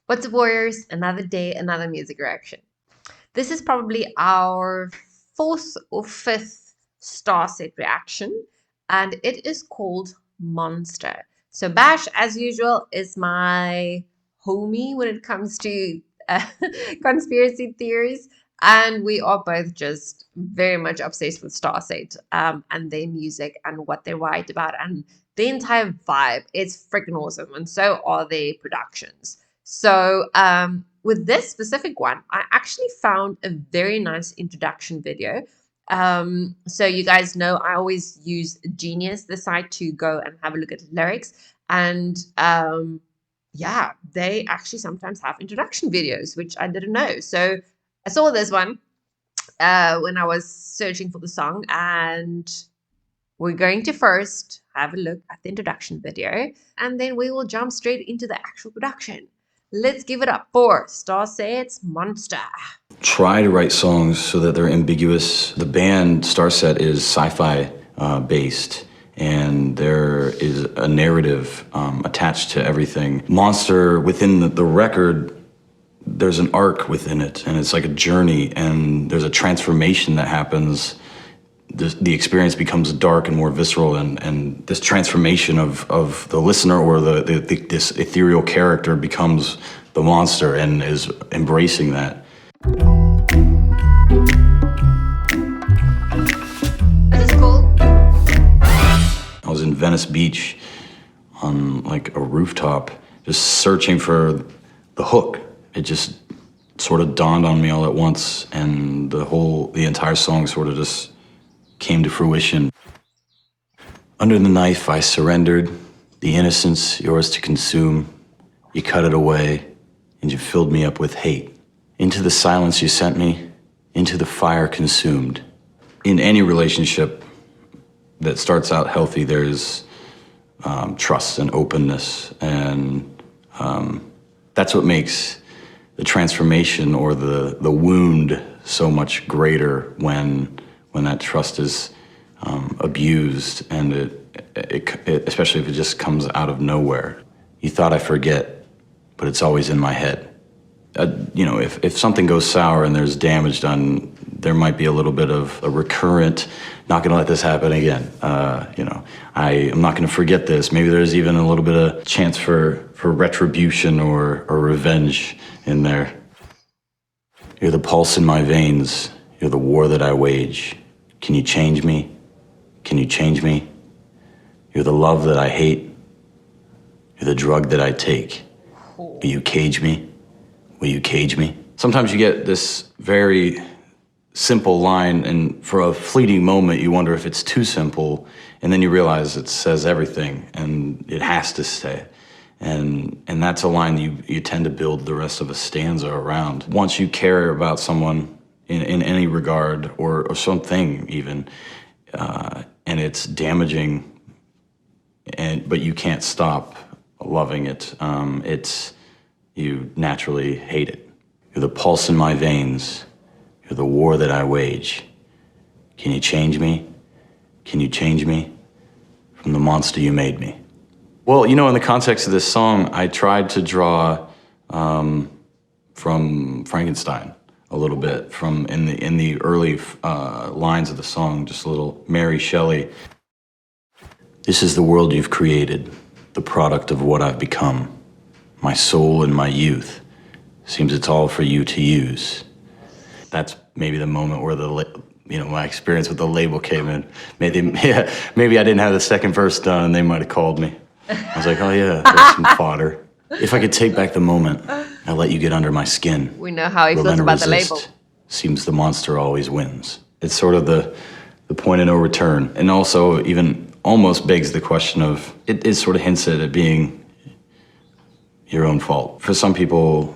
What's up, Warriors? Another day, another music reaction. This is probably our fourth or fifth Starset reaction, and it is called Monster. So, Bash, as usual, is my homie when it comes to uh, conspiracy theories, and we are both just very much obsessed with Starset and their music and what they write about and the entire vibe. It's freaking awesome, and so are their productions. So, with this specific one, I actually found a very nice introduction video. So you guys know I always use Genius, the site, to go and have a look at lyrics. And yeah, they actually sometimes have introduction videos, which I didn't know. So I saw this one when I was searching for the song, and we're going to first have a look at the introduction video, and then we will jump straight into the actual production. Let's give it up for Starset's Monster. Try to write songs so that they're ambiguous. The band Starset is sci-fi based, and there is a narrative attached to everything. Monster, within the record, there's an arc within it, and it's like a journey, and there's a transformation that happens. The experience becomes dark and more visceral, and this transformation of the listener or this ethereal character becomes the monster and is embracing that. This is cool. I was in Venice Beach on like a rooftop, just searching for the hook. It just sort of dawned on me all at once, and the entire song sort of just came to fruition. Under the knife I surrendered, the innocence yours to consume. You cut it away, and you filled me up with hate. Into the silence you sent me, into the fire consumed. In any relationship that starts out healthy, there's trust and openness, and that's what makes the transformation or the wound so much greater when that trust is abused, and it especially if it just comes out of nowhere. You thought I forget, but it's always in my head. You know, if something goes sour and there's damage done, there might be a little bit of a recurrent, not gonna let this happen again. You know, I'm not gonna forget this. Maybe there's even a little bit of chance for retribution or revenge in there. You're the pulse in my veins. You're the war that I wage. Can you change me? Can you change me? You're the love that I hate. You're the drug that I take. Will you cage me? Will you cage me? Sometimes you get this very simple line, and for a fleeting moment you wonder if it's too simple, and then you realize it says everything, and it has to stay. And that's a line you tend to build the rest of a stanza around. Once you care about someone in any regard, or something even, and it's damaging, but you can't stop loving it, you naturally hate it. You're the pulse in my veins. You're the war that I wage. Can you change me? Can you change me from the monster you made me? Well, you know, in the context of this song, I tried to draw from Frankenstein a little bit, from in the early lines of the song, just a little Mary Shelley. This is the world you've created, the product of what I've become. My soul and my youth. Seems it's all for you to use. That's maybe the moment where my experience with the label came in. Maybe I didn't have the second verse done and they might have called me. I was like, oh yeah, there's some fodder. If I could take back the moment, I'll let you get under my skin. We know how he feels about the label. Seems the monster always wins. It's sort of the point of no return. And also even almost begs the question of, it sort of hints at it being your own fault. For some people,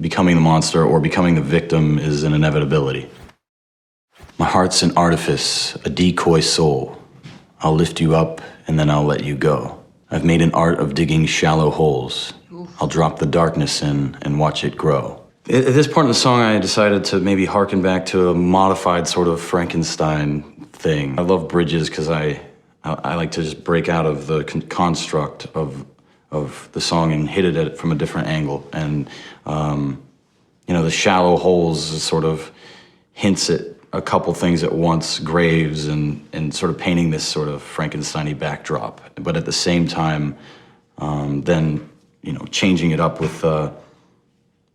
becoming the monster or becoming the victim is an inevitability. My heart's an artifice, a decoy soul. I'll lift you up and then I'll let you go. I've made an art of digging shallow holes. I'll drop the darkness in and watch it grow. At this point in the song, I decided to maybe harken back to a modified sort of Frankenstein thing. I love bridges because I like to just break out of the construct of of the song and hit it at from a different angle. And you know, the shallow holes sort of hints at a couple things at once, graves and sort of painting this sort of Frankenstein-y backdrop. But at the same time, then, you know, changing it up with,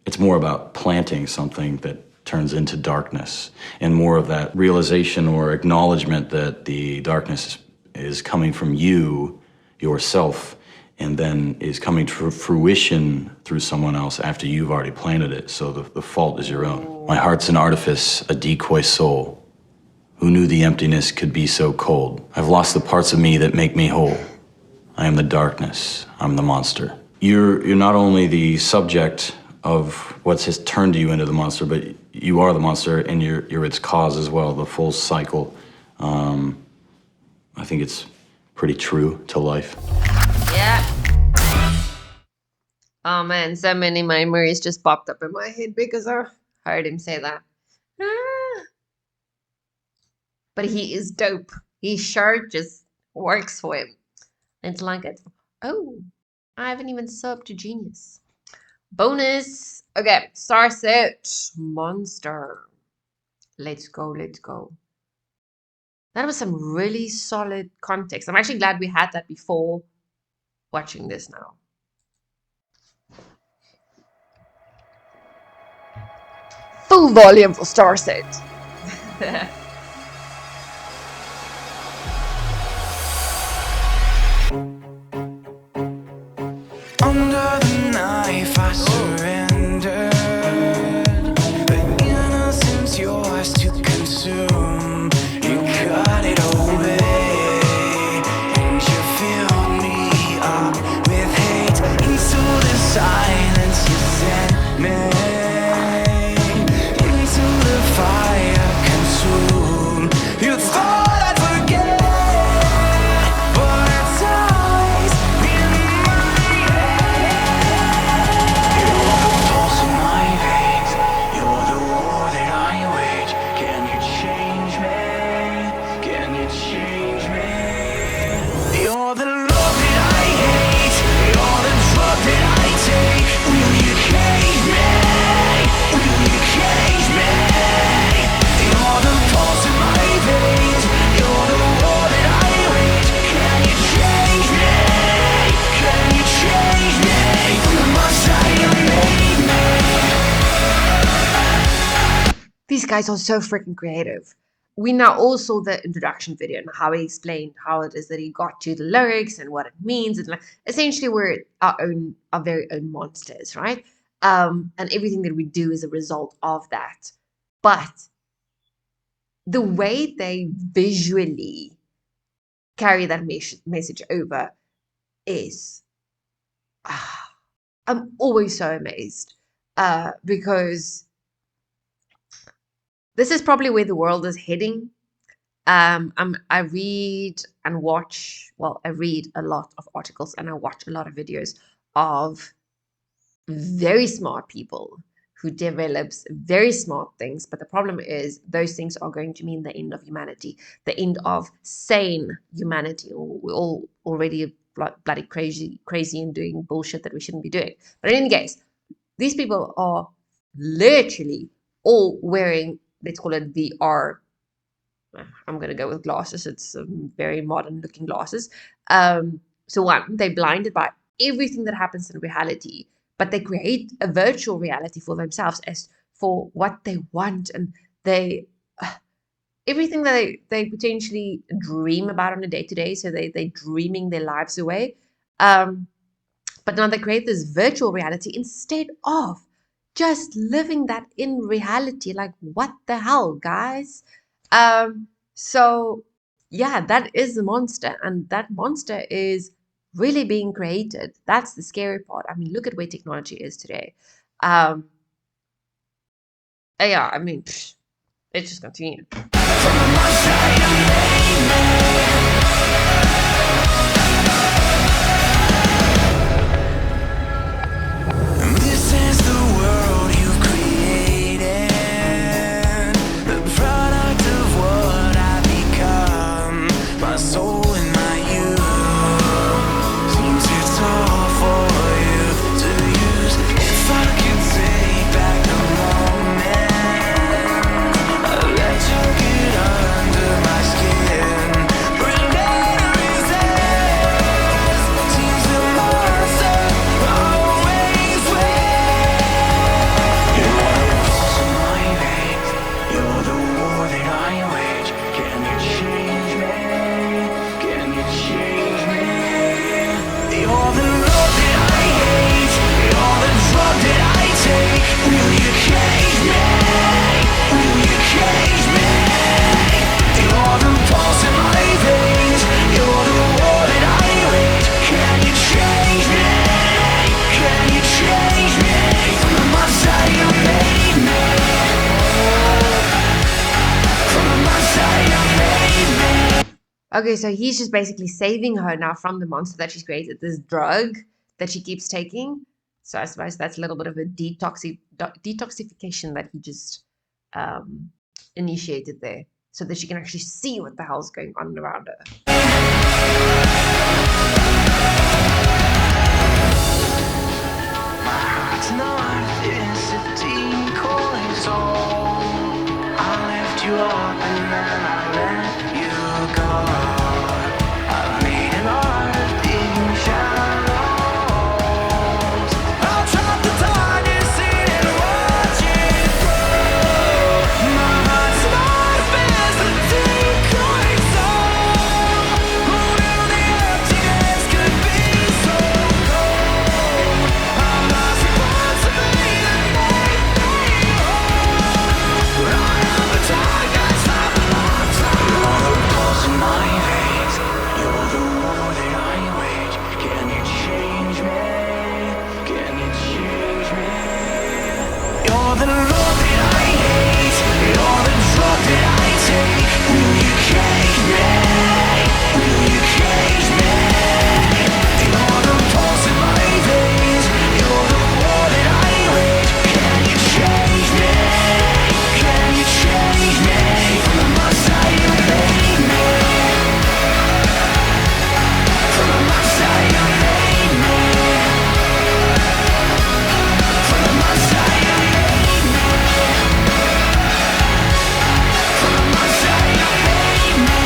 it's more about planting something that turns into darkness, and more of that realization or acknowledgement that the darkness is coming from you, yourself, and then is coming to fruition through someone else after you've already planted it. So the fault is your own. My heart's an artifice, a decoy soul. Who knew the emptiness could be so cold? I've lost the parts of me that make me whole. I am the darkness, I'm the monster. You're not only the subject of what has turned you into the monster, but you are the monster, and you're its cause as well, the full cycle. I think it's pretty true to life. Yeah. Oh man, so many memories just popped up in my head because I heard him say that. But he is dope. He sure just works for him. It's like it. Oh, I haven't even subbed to Genius. Bonus. Okay, Starset Monster. Let's go, let's go. That was some really solid context. I'm actually glad we had that before watching this now. Full volume for Starset. Under the knife I surrendered, the innocence yours to consume. You cut it away, and you filled me up with hate. Into the silence you sent me, into the fire consumed. You thought I'd forget, but it's always in my head. You're the pulse in my veins, you're the war that I wage. Can you change me? Can you change me? You're the love that I hate, you're the drug that I take. Will you cage me? Will you cage me? You're the pulse in my veins, you're the war that I wage. Can you change me? Can you change me? Must I made me? These guys are so freaking creative. We now all saw the introduction video and how he explained how it is that he got to the lyrics and what it means, and like, essentially we're our very own monsters, right? And everything that we do is a result of that. But the way they visually carry that message over is, I'm always so amazed, because this is probably where the world is heading. I read and watch, well, I read a lot of articles and I watch a lot of videos of very smart people who develops very smart things. But the problem is those things are going to mean the end of humanity, the end of sane humanity. We're all already bloody crazy and doing bullshit that we shouldn't be doing. But in any case, these people are literally all wearing, let's call it VR. I'm going to go with glasses. It's very modern looking glasses. So one, they're blinded by everything that happens in reality, but they create a virtual reality for themselves as for what they want, and they everything that they potentially dream about on a day-to-day. So they're dreaming their lives away. But now they create this virtual reality instead of just living that in reality. Like, what the hell, guys? So yeah, that is the monster, and that monster is really being created. That's the scary part. I mean, look at where technology is today. Yeah, I mean, let's just continue. This is the world you've created, the product of what I become. My soul and my youth seem too tall for Okay, so he's just basically saving her now from the monster that she's created, this drug that she keeps taking. So I suppose that's a little bit of a detoxification that he just um, initiated there, so that she can actually see what the hell's going on around her. It's not is a decoy zone. I left you up and then I let you go. I made an art in shadows. I'll trap the darkness in and watch it grow. My heart's life is a decoy zone. Who knew the emptiness could be so cold? I'm not supposed to be the make me whole. I am the darkness that belongs to you. You're the pulse in my veins. You're the war that I wage. Can you change me? Can you change me? You're the love that I hate. You're the drug that I take. Will you cage me? Will you cage me? You're the pulse in my veins. You're the war that I wage. Can you change me? Can you change me? From the monster you made me. From the monster you made me. From the monster you made me. From the monster you made me.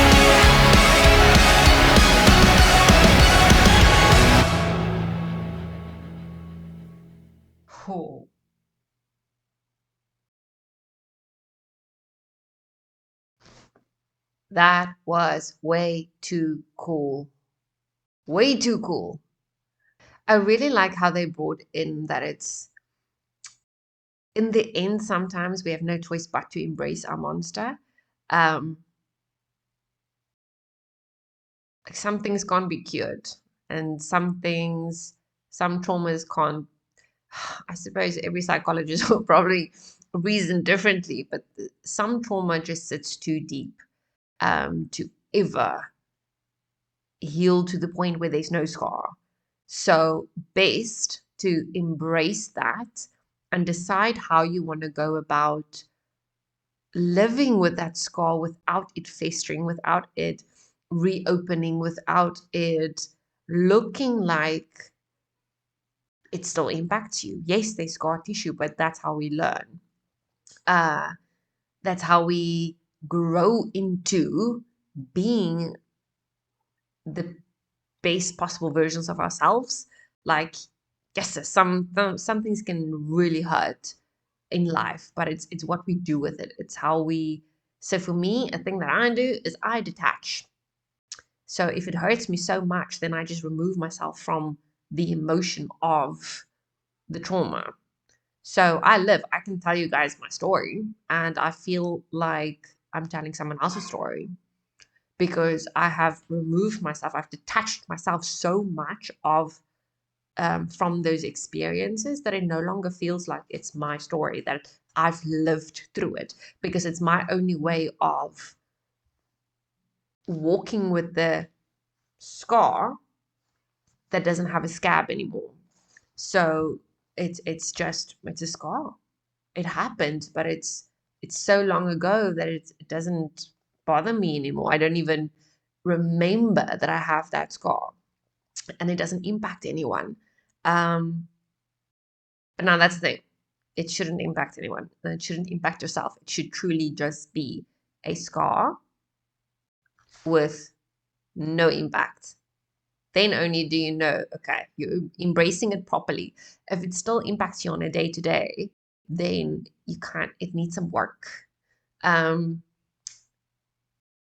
Oh, that was way too cool. Way too cool. I really like how they brought in that it's in the end, sometimes we have no choice but to embrace our monster. Um, like some things can't be cured, and some things, some traumas can't. I suppose every psychologist will probably reason differently, but some trauma just sits too deep to ever heal to the point where there's no scar. So, best to embrace that and decide how you want to go about living with that scar without it festering, without it reopening, without it looking like it still impacts you. Yes, there's scar tissue, but that's how we learn. Uh, that's how we grow into being the best possible versions of ourselves. Like, yes, some things can really hurt in life, but it's what we do with it. It's how we. So for me, a thing that I do is I detach. So if it hurts me so much, then I just remove myself from the emotion of the trauma. So I can tell you guys my story, and I feel like I'm telling someone else's story because I have removed myself, I've detached myself so much of from those experiences that it no longer feels like it's my story, that I've lived through it, because it's my only way of walking with the scar that doesn't have a scab anymore. So it's a scar. It happened, but it's so long ago that it doesn't bother me anymore. I don't even remember that I have that scar, and it doesn't impact anyone. But now that's the thing. It shouldn't impact anyone. And it shouldn't impact yourself. It should truly just be a scar with no impact. Then only do you know, okay, you're embracing it properly. If it still impacts you on a day to day, then you can't, it needs some work. Um,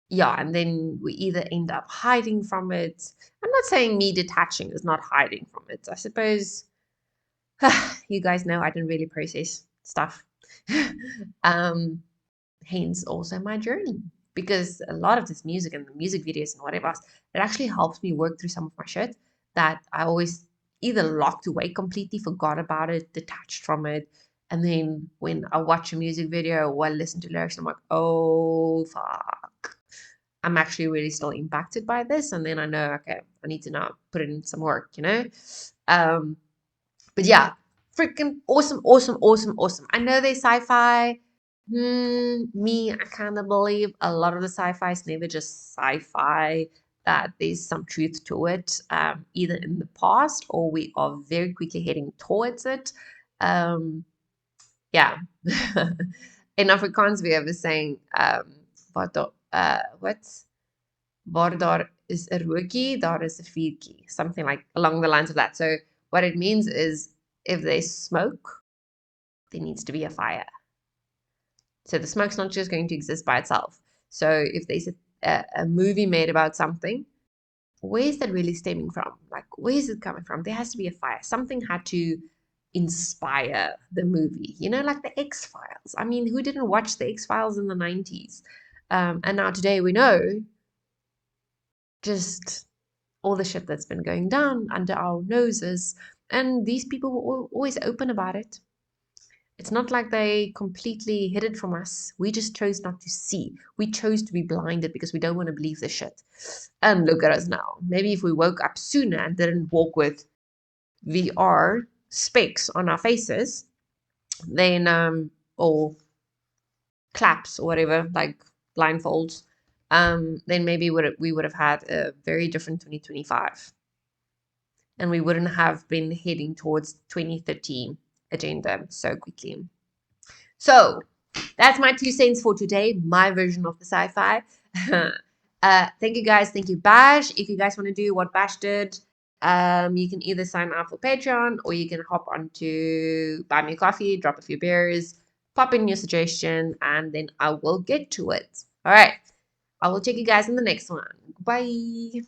yeah, and then we either end up hiding from it. I'm not saying me detaching is not hiding from it. I suppose you guys know I don't really process stuff. um, hence also my journey. Because a lot of this music and the music videos and whatever else, it actually helps me work through some of my shit that I always either locked away completely, forgot about it, detached from it. And then when I watch a music video or I listen to lyrics, I'm like, oh fuck. I'm actually really still impacted by this, and then I know, okay, I need to now put in some work, you know. But yeah, freaking awesome, awesome, awesome, awesome. I know they're sci-fi. Me, I kind of believe a lot of the sci-fi is never just sci-fi, that there's some truth to it, either in the past or we are very quickly heading towards it. Yeah. In Afrikaans, we have a saying, waar daar is 'n rookie, daar is 'n vuurtjie, something like along the lines of that. So what it means is if there's smoke, there needs to be a fire. So the smoke's not just going to exist by itself. So if there's a movie made about something, where's that really stemming from? Like, where's it coming from? There has to be a fire. Something had to inspire the movie, you know, like the X-Files. I mean, who didn't watch the X-Files in the 90s? And now today we know just all the shit that's been going down under our noses. And these people were always open about it. It's not like they completely hid it from us. We just chose not to see. We chose to be blinded because we don't want to believe this shit. And look at us now. Maybe if we woke up sooner and didn't walk with VR specs on our faces, then or claps or whatever, like blindfolds, then maybe we would have had a very different 2025. And we wouldn't have been heading towards 2030 agenda so quickly. So that's my 2 cents for today, my version of the sci-fi. Thank you guys. Thank you, Bash. If you guys want to do what Bash did, you can either sign up for Patreon or you can hop on to Buy Me a Coffee, drop a few beers, pop in your suggestion, and then I will get to it. All right. I will check you guys in the next one. Bye.